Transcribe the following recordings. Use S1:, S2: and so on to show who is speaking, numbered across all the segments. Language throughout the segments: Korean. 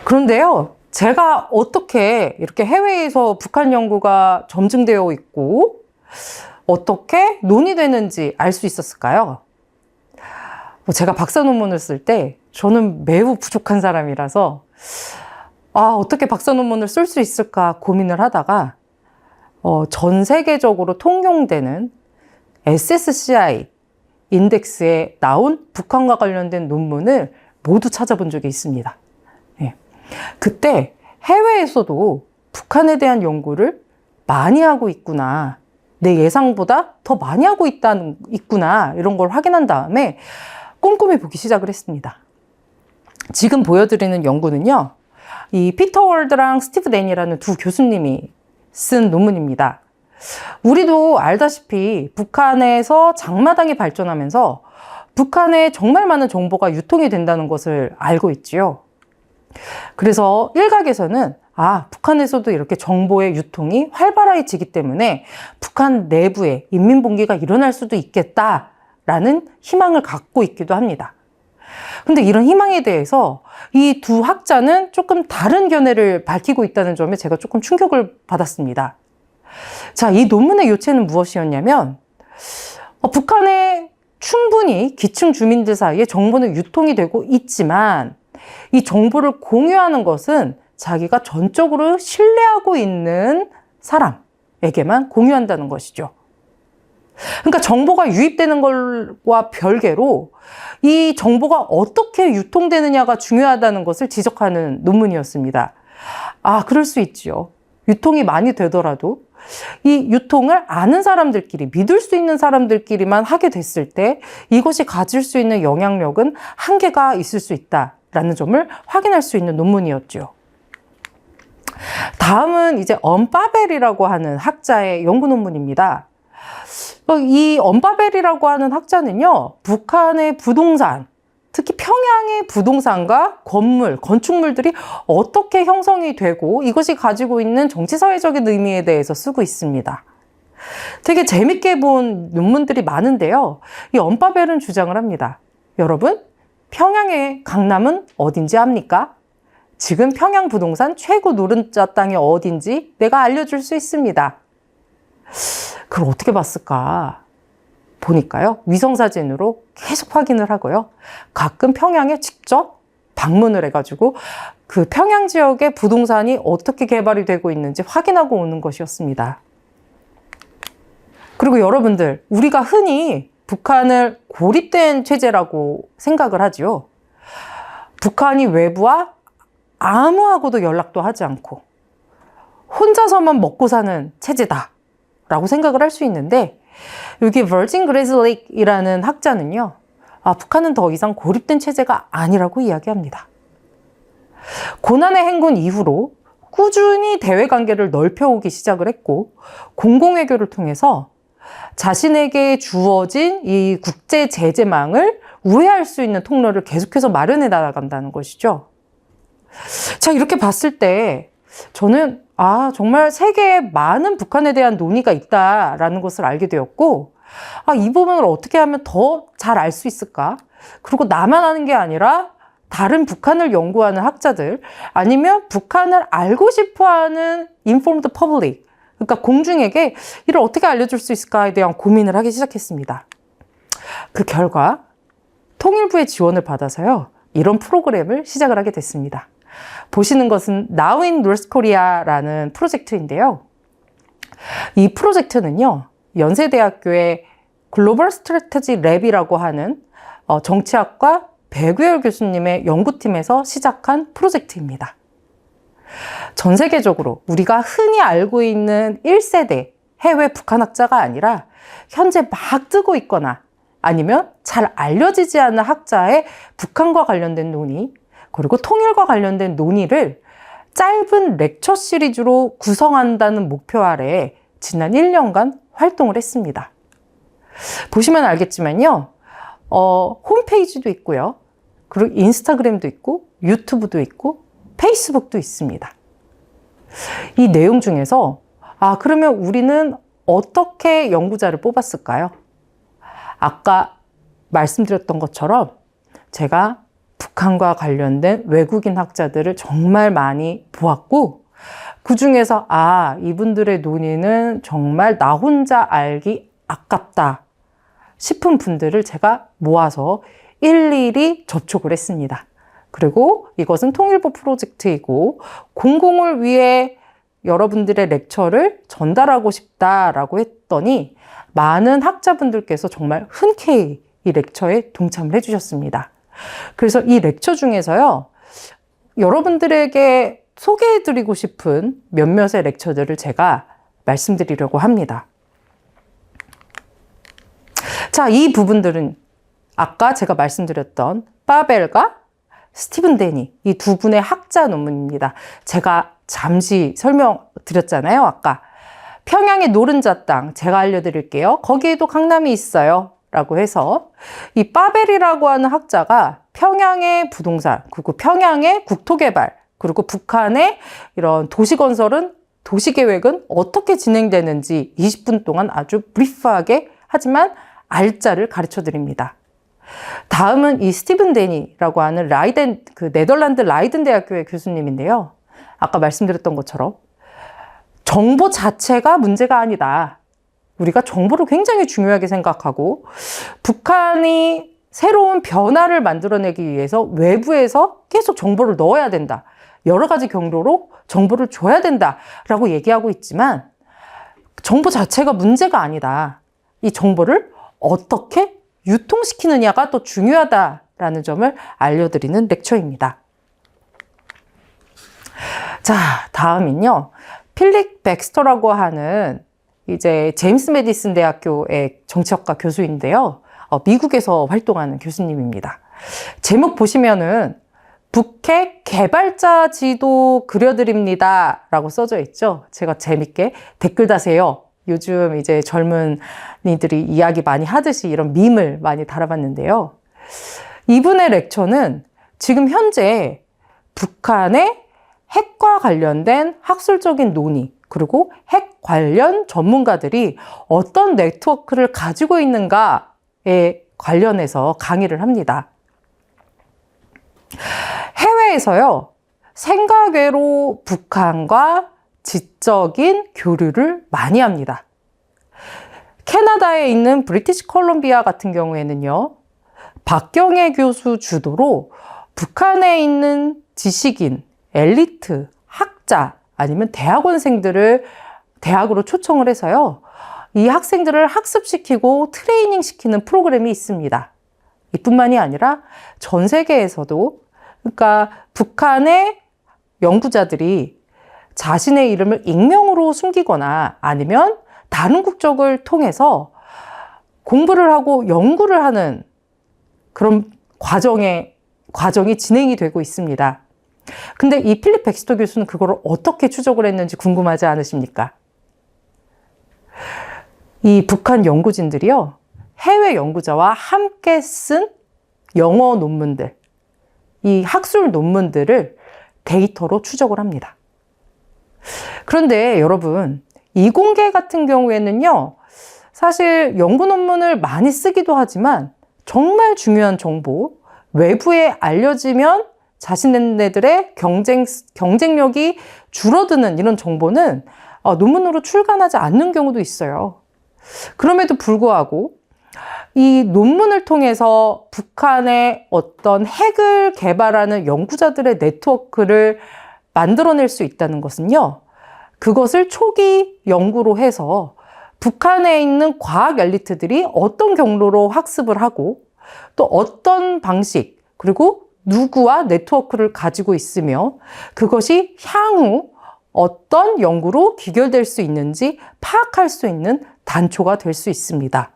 S1: 그런데요, 제가 어떻게 이렇게 해외에서 북한 연구가 점증되어 있고 어떻게 논의되는지 알 수 있었을까요? 제가 박사 논문을 쓸 때 저는 매우 부족한 사람이라서 어떻게 박사 논문을 쓸 수 있을까 고민을 하다가 전 세계적으로 통용되는 SSCI 인덱스에 나온 북한과 관련된 논문을 모두 찾아본 적이 있습니다. 그때 해외에서도 북한에 대한 연구를 많이 하고 있구나, 내 예상보다 더 많이 하고 있구나, 이런 걸 확인한 다음에 꼼꼼히 보기 시작을 했습니다. 지금 보여드리는 연구는요, 이 피터 월드랑 스티브 댄이라는 두 교수님이 쓴 논문입니다. 우리도 알다시피 북한에서 장마당이 발전하면서 북한에 정말 많은 정보가 유통이 된다는 것을 알고 있지요. 그래서 일각에서는 북한에서도 이렇게 정보의 유통이 활발해지기 때문에 북한 내부에 인민봉기가 일어날 수도 있겠다라는 희망을 갖고 있기도 합니다. 근데 이런 희망에 대해서 이 두 학자는 조금 다른 견해를 밝히고 있다는 점에 제가 조금 충격을 받았습니다. 자, 이 논문의 요체는 무엇이었냐면 북한에 충분히 기층 주민들 사이에 정보는 유통이 되고 있지만 이 정보를 공유하는 것은 자기가 전적으로 신뢰하고 있는 사람에게만 공유한다는 것이죠. 그러니까 정보가 유입되는 것과 별개로 이 정보가 어떻게 유통되느냐가 중요하다는 것을 지적하는 논문이었습니다. 그럴 수 있지요. 유통이 많이 되더라도 이 유통을 아는 사람들끼리, 믿을 수 있는 사람들끼리만 하게 됐을 때 이것이 가질 수 있는 영향력은 한계가 있을 수 있다라는 점을 확인할 수 있는 논문이었죠. 다음은 이제 언바벨이라고 하는 학자의 연구 논문입니다. 이 언바벨이라고 하는 학자는요, 북한의 부동산, 특히 평양의 부동산과 건물, 건축물들이 어떻게 형성이 되고 이것이 가지고 있는 정치사회적인 의미에 대해서 쓰고 있습니다. 되게 재밌게 본 논문들이 많은데요. 이 언바벨은 주장을 합니다. 여러분, 평양의 강남은 어딘지 압니까? 지금 평양 부동산 최고 노른자 땅이 어딘지 내가 알려줄 수 있습니다. 그걸 어떻게 봤을까? 보니까요, 위성사진으로 계속 확인을 하고요. 가끔 평양에 직접 방문을 해가지고 그 평양 지역의 부동산이 어떻게 개발이 되고 있는지 확인하고 오는 것이었습니다. 그리고 여러분들, 우리가 흔히 북한을 고립된 체제라고 생각을 하지요. 북한이 외부와 아무하고도 연락도 하지 않고 혼자서만 먹고 사는 체제다 라고 생각을 할 수 있는데, 여기 버진 그레이스 레이크이라는 학자는요, 북한은 더 이상 고립된 체제가 아니라고 이야기합니다. 고난의 행군 이후로 꾸준히 대외관계를 넓혀오기 시작을 했고, 공공외교를 통해서 자신에게 주어진 이 국제 제재망을 우회할 수 있는 통로를 계속해서 마련해 나간다는 것이죠. 자, 이렇게 봤을 때 저는 정말 세계에 많은 북한에 대한 논의가 있다라는 것을 알게 되었고, 이 부분을 어떻게 하면 더 잘 알 수 있을까? 그리고 나만 아는 게 아니라 다른 북한을 연구하는 학자들, 아니면 북한을 알고 싶어하는 informed public, 그러니까 공중에게 이를 어떻게 알려줄 수 있을까에 대한 고민을 하기 시작했습니다. 그 결과 통일부의 지원을 받아서요, 이런 프로그램을 시작을 하게 됐습니다. 보시는 것은 Now in North Korea라는 프로젝트인데요. 이 프로젝트는요, 연세대학교의 글로벌 스트래티지 랩이라고 하는 정치학과 백우열 교수님의 연구팀에서 시작한 프로젝트입니다. 전 세계적으로 우리가 흔히 알고 있는 1세대 해외 북한학자가 아니라 현재 막 뜨고 있거나 아니면 잘 알려지지 않은 학자의 북한과 관련된 논의, 그리고 통일과 관련된 논의를 짧은 렉처 시리즈로 구성한다는 목표 아래에 지난 1년간 활동을 했습니다. 보시면 알겠지만요, 홈페이지도 있고요. 그리고 인스타그램도 있고, 유튜브도 있고, 페이스북도 있습니다. 이 내용 중에서, 그러면 우리는 어떻게 연구자를 뽑았을까요? 아까 말씀드렸던 것처럼 제가 북한과 관련된 외국인 학자들을 정말 많이 보았고, 그 중에서 이분들의 논의는 정말 나 혼자 알기 아깝다 싶은 분들을 제가 모아서 일일이 접촉을 했습니다. 그리고 이것은 통일부 프로젝트이고 공공을 위해 여러분들의 렉처를 전달하고 싶다라고 했더니 많은 학자분들께서 정말 흔쾌히 이 렉처에 동참을 해주셨습니다. 그래서 이 렉처 중에서요, 여러분들에게 소개해드리고 싶은 몇몇의 렉처들을 제가 말씀드리려고 합니다. 자, 이 부분들은 아까 제가 말씀드렸던 파벨과 스티븐 데니, 이 두 분의 학자 논문입니다. 제가 잠시 설명드렸잖아요, 아까. 평양의 노른자 땅, 제가 알려드릴게요. 거기에도 강남이 있어요. 라고 해서 이 파벨이라고 하는 학자가 평양의 부동산, 그리고 평양의 국토개발, 그리고 북한의 이런 도시건설은, 도시계획은 어떻게 진행되는지 20분 동안 아주 브리프하게 하지만 알짜를 가르쳐 드립니다. 다음은 이 스티븐 데니라고 하는 네덜란드 라이든 대학교의 교수님인데요. 아까 말씀드렸던 것처럼 정보 자체가 문제가 아니다. 우리가 정보를 굉장히 중요하게 생각하고 북한이 새로운 변화를 만들어내기 위해서 외부에서 계속 정보를 넣어야 된다. 여러 가지 경로로 정보를 줘야 된다라고 얘기하고 있지만 정보 자체가 문제가 아니다. 이 정보를 어떻게 유통시키느냐가 또 중요하다라는 점을 알려드리는 렉처입니다. 자, 다음은요. 필립 백스터라고 하는 이제 제임스 메디슨 대학교의 정치학과 교수인데요. 미국에서 활동하는 교수님입니다. 제목 보시면은 북핵 개발자 지도 그려드립니다 라고 써져 있죠. 제가 재밌게 댓글 다세요. 요즘 이제 젊은이들이 이야기 많이 하듯이 이런 밈을 많이 달아봤는데요. 이분의 렉처는 지금 현재 북한의 핵과 관련된 학술적인 논의, 그리고 핵 관련 전문가들이 어떤 네트워크를 가지고 있는가에 관련해서 강의를 합니다. 해외에서요, 생각외로 북한과 지적인 교류를 많이 합니다. 캐나다에 있는 브리티시 콜롬비아 같은 경우에는요, 박경혜 교수 주도로 북한에 있는 지식인, 엘리트, 학자, 아니면 대학원생들을 대학으로 초청을 해서요, 이 학생들을 학습시키고 트레이닝 시키는 프로그램이 있습니다. 이뿐만이 아니라 전 세계에서도, 그러니까 북한의 연구자들이 자신의 이름을 익명으로 숨기거나 아니면 다른 국적을 통해서 공부를 하고 연구를 하는 그런 과정이 진행이 되고 있습니다. 근데 이 필립 백스터 교수는 그거를 어떻게 추적을 했는지 궁금하지 않으십니까? 이 북한 연구진들이요, 해외 연구자와 함께 쓴 영어 논문들, 이 학술 논문들을 데이터로 추적을 합니다. 그런데 여러분, 이공계 같은 경우에는요, 사실 연구 논문을 많이 쓰기도 하지만 정말 중요한 정보, 외부에 알려지면 자신네들의 경쟁력이 줄어드는 이런 정보는 논문으로 출간하지 않는 경우도 있어요. 그럼에도 불구하고 이 논문을 통해서 북한의 어떤 핵을 개발하는 연구자들의 네트워크를 만들어낼 수 있다는 것은요, 그것을 초기 연구로 해서 북한에 있는 과학 엘리트들이 어떤 경로로 학습을 하고 또 어떤 방식, 그리고 누구와 네트워크를 가지고 있으며 그것이 향후 어떤 연구로 귀결될 수 있는지 파악할 수 있는 단초가 될 수 있습니다.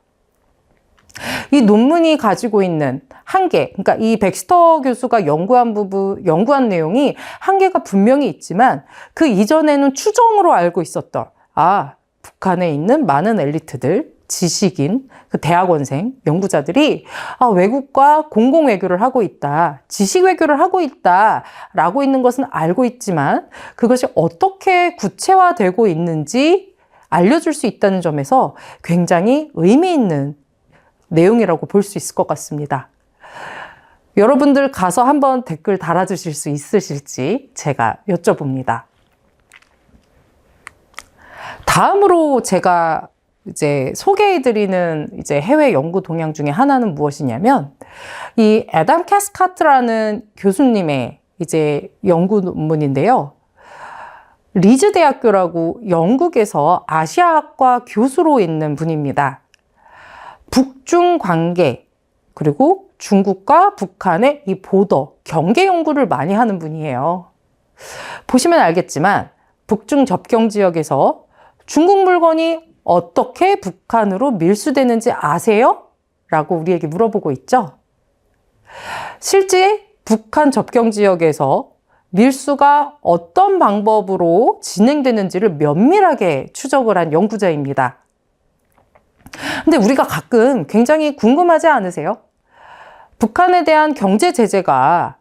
S1: 이 논문이 가지고 있는 한계, 그러니까 이 백스터 교수가 연구한 내용이 한계가 분명히 있지만 그 이전에는 추정으로 알고 있었던, 북한에 있는 많은 엘리트들, 지식인, 그 대학원생, 연구자들이 외국과 공공외교를 하고 있다, 지식외교를 하고 있다 라고 있는 것은 알고 있지만 그것이 어떻게 구체화되고 있는지 알려줄 수 있다는 점에서 굉장히 의미 있는 내용이라고 볼 수 있을 것 같습니다. 여러분들 가서 한번 댓글 달아주실 수 있으실지 제가 여쭤봅니다. 다음으로 제가 이제 소개해드리는 이제 해외 연구 동향 중에 하나는 무엇이냐면, 이 애덤 캐스카트라는 교수님의 이제 연구 논문인데요. 리즈 대학교라고 영국에서 아시아학과 교수로 있는 분입니다. 북중 관계, 그리고 중국과 북한의 이 보더, 경계 연구를 많이 하는 분이에요. 보시면 알겠지만 북중 접경 지역에서 중국 물건이 어떻게 북한으로 밀수되는지 아세요? 라고 우리에게 물어보고 있죠. 실제 북한 접경 지역에서 밀수가 어떤 방법으로 진행되는지를 면밀하게 추적을 한 연구자입니다. 근데 우리가 가끔 굉장히 궁금하지 않으세요? 북한에 대한 경제 제재가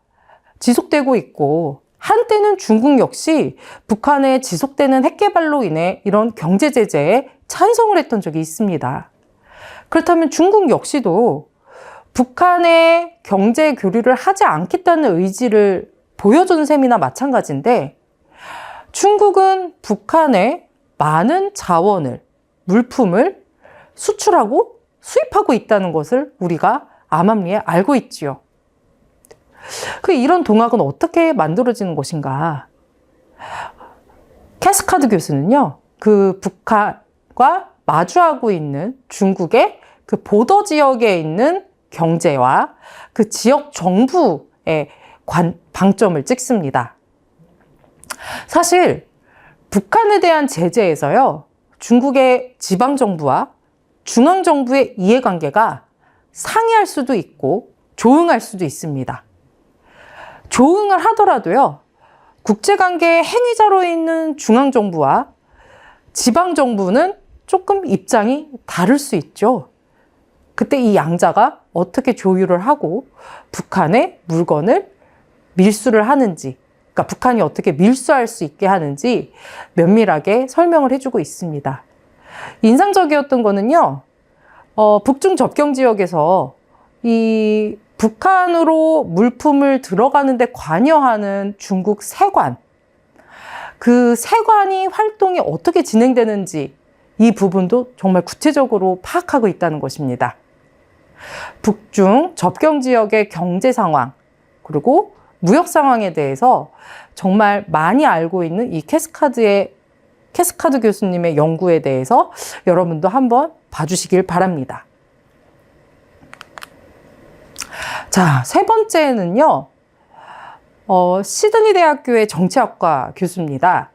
S1: 지속되고 있고, 한때는 중국 역시 북한에 지속되는 핵 개발로 인해 이런 경제 제재에 찬성을 했던 적이 있습니다. 그렇다면 중국 역시도 북한의 경제 교류를 하지 않겠다는 의지를 보여준 셈이나 마찬가지인데, 중국은 북한에 많은 자원을, 물품을 수출하고 수입하고 있다는 것을 우리가 암암리에 알고 있지요. 이런 동학은 어떻게 만들어지는 것인가? 캐스카드 교수는요, 그 북한과 마주하고 있는 중국의 그 보더 지역에 있는 경제와 그 지역 정부의 방점을 찍습니다. 사실 북한에 대한 제재에서요, 중국의 지방정부와 중앙정부의 이해관계가 상이할 수도 있고 조응할 수도 있습니다. 조응을 하더라도요, 국제관계의 행위자로 있는 중앙정부와 지방정부는 조금 입장이 다를 수 있죠. 그때 이 양자가 어떻게 조율을 하고 북한의 물건을 밀수를 하는지, 그러니까 북한이 어떻게 밀수할 수 있게 하는지 면밀하게 설명을 해주고 있습니다. 인상적이었던 거는요, 북중 접경 지역에서 이 북한으로 물품을 들어가는데 관여하는 중국 세관, 그 세관이 활동이 어떻게 진행되는지 이 부분도 정말 구체적으로 파악하고 있다는 것입니다. 북중 접경 지역의 경제 상황, 그리고 무역 상황에 대해서 정말 많이 알고 있는 이 캐스카드 교수님의 연구에 대해서 여러분도 한번 봐주시길 바랍니다. 자, 세 번째는요, 시드니 대학교의 정치학과 교수입니다.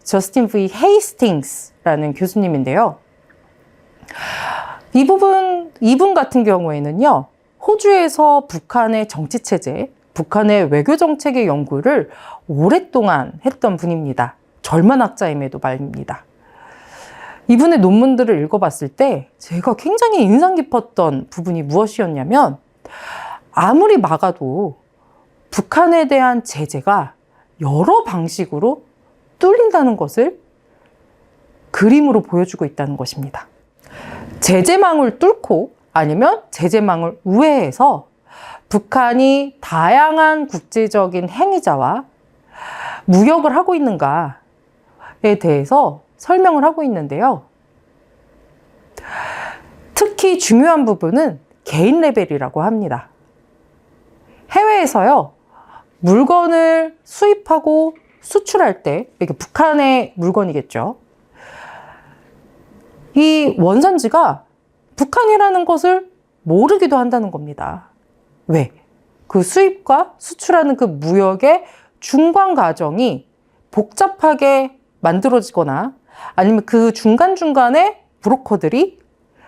S1: 저스틴 V. 헤이스팅스라는 교수님인데요. 이분 같은 경우에는요, 호주에서 북한의 정치체제, 북한의 외교정책의 연구를 오랫동안 했던 분입니다. 절만학자임에도 말입니다. 이분의 논문들을 읽어봤을 때 제가 굉장히 인상 깊었던 부분이 무엇이었냐면, 아무리 막아도 북한에 대한 제재가 여러 방식으로 뚫린다는 것을 그림으로 보여주고 있다는 것입니다. 제재망을 뚫고 아니면 제재망을 우회해서 북한이 다양한 국제적인 행위자와 무역을 하고 있는가에 대해서 설명을 하고 있는데요. 특히 중요한 부분은 개인 레벨이라고 합니다. 해외에서요, 물건을 수입하고 수출할 때, 이게 북한의 물건이겠죠. 이 원산지가 북한이라는 것을 모르기도 한다는 겁니다. 왜? 그 수입과 수출하는 그 무역의 중간 과정이 복잡하게 만들어지거나 아니면 그 중간중간에 브로커들이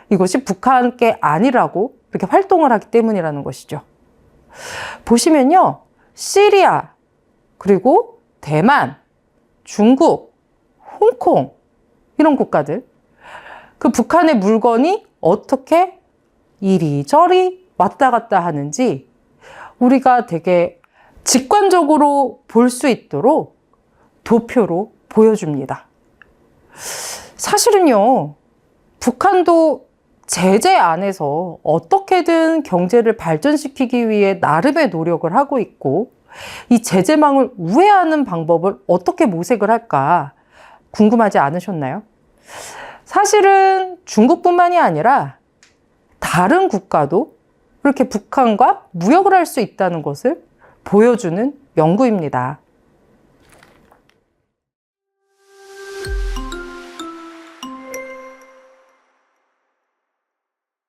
S1: 이것이 북한 게 아니라고 이렇게 활동을 하기 때문이라는 것이죠. 보시면요, 시리아, 그리고 대만, 중국, 홍콩, 이런 국가들, 그 북한의 물건이 어떻게 이리저리 왔다 갔다 하는지 우리가 되게 직관적으로 볼 수 있도록 도표로 보여줍니다. 사실은요, 북한도 제재 안에서 어떻게든 경제를 발전시키기 위해 나름의 노력을 하고 있고, 이 제재망을 우회하는 방법을 어떻게 모색을 할까 궁금하지 않으셨나요? 사실은 중국뿐만이 아니라 다른 국가도 그렇게 북한과 무역을 할 수 있다는 것을 보여주는 연구입니다.